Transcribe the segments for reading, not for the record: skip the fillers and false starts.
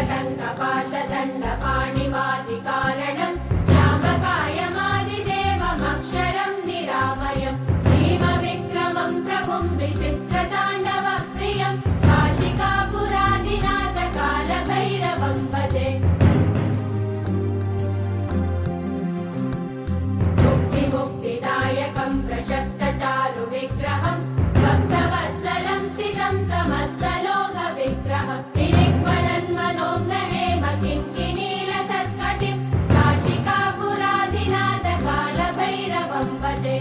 जटङ्कपाशदण्डपाणिवादिकारणम् श्यामकायमादिदेवमक्षरम् निरामयम् भीमविक्रमम् प्रभुम् विचित्रताण्डवप्रियम् काशिकापुरादिनाथकालभैरवम् भजे मुक्तिदायकम् प्रशस्तचारुविग्रहम् भक्तवत्सलम् स्थितम् समस्तलोकविग्रहम् निरिक्वलन्मनोग्रहेम किङ्किणीलसत्कटिम् काशिकापुरादिनाथकालभैरवम् भजे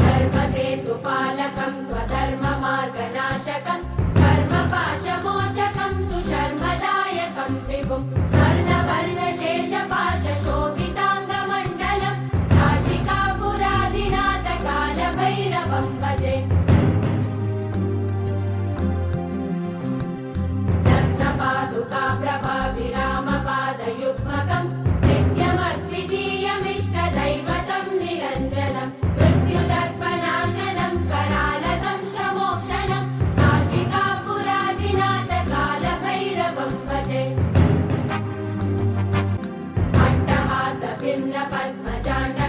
धर्मसेतुपालकम् त्वधर्ममार्गनाशकम् कर्मपाशमोचकम् सुशर्मदायकम् विभुम् स्वर्णवर्णशेषपाशशोभिताङ्गमण्डलम् काशिकापुरादिनाथकालभैरवम् भजे रत्नपादुका प्रभाविरामपादयुग्मकम् नित्यमद्वितीयमिष्टदैवतम् निरञ्जनम् मृत्युदर्पनाशनम् करालकम् श्रमोक्षणम् काशिकापुरादिनाथकालभैरवम् भजे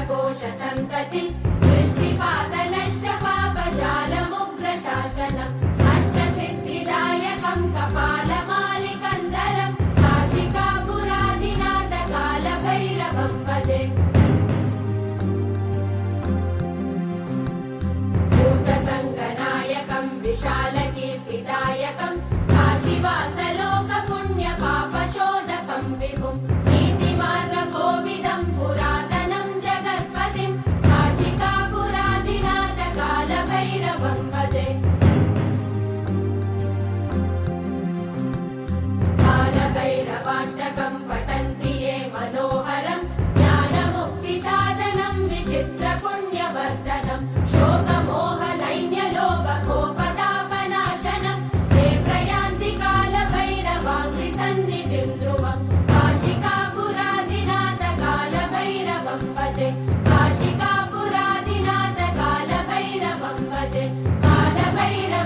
अट्टहासभिन्नपद्मजाण्डकोशसन्ततिम् वृष्टिपातनष्टपापजालमुग्रशासनम् अष्टसिद्धिदायकम् कपालमालिकन्दरम् काशिकापुरादिनाथकालभैरवम् भजे भूतसङ्गनायकम् विशालकीर्तिदायकम् काशीवासलोकपुण्यपापशोधकम् विभुम् नीतिमार्गकोविदम् पुरातनम् जगत्पतिम् काशिकापुरादिनाथकालभैरवम् भजे कालभैरवाष्टकम् पठन्ति ये मनोहरम् ज्ञानमुक्तिसाधनम् विचित्रपुण्यवर्धनम् शोकमोहदैन्यलोभकोपतापनाशनम् ते प्रयान्ति कालभैरवाङ्घ्रिसन्निधिम् ध्रुवम् काशिकापुरादिनाथकालभैरवम् भजे काशिकापुरादिनाथकालभैरवम् भजे कालभैरव